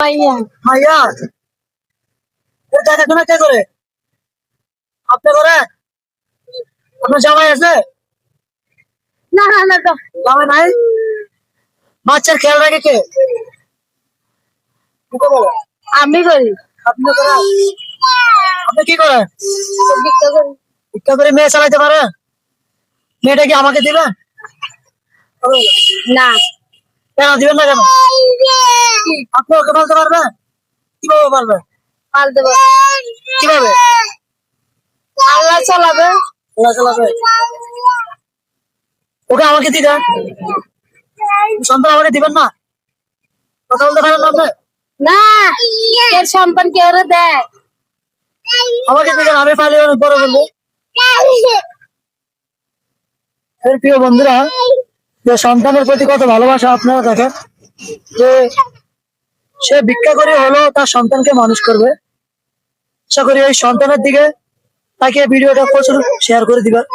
মাইয়া মাইয়া ওর দেখাশোনা কে করে? আপনি করে? আপনার জামাই আছে? না না না তো জামাই নাই? বাচ্চার খেয়াল রাখে কে? কে বলে? আমি করি আপনি করেন? আপনি কি করেন? ভিক্ষা করি ভিক্ষা করে মেয়ে চালাইতে পারেন? মেয়েটা কি আমাকে দিবেন? না কেন দিবেন না কেন? আপনি ওকে বলতে পারবেন? কিভাবে পারবেন? পাল্টে কিভাবে? আল্লাহ চালাবে ওরা চালাবে? ওকে আমাকে দিবেন? সন্তান আমাকে দিবেন না? কথা বলতে পারেন না আপনি? না এর সন্তান কে ওরে দেয় আমাকে দিবেন, আমি পালিয়ে অনেক বড় করবো। এর প্রিয় বন্ধুরা, যে সন্তানের প্রতি কত ভালোবাসা আপনারা দেখেন, যে সে ভিক্ষা করে হলেও তার সন্তানকে মানুষ করবে। আশা করি এই সন্তানের দিকে তাকে ভিডিওটা প্রচুর শেয়ার করে দিবেন।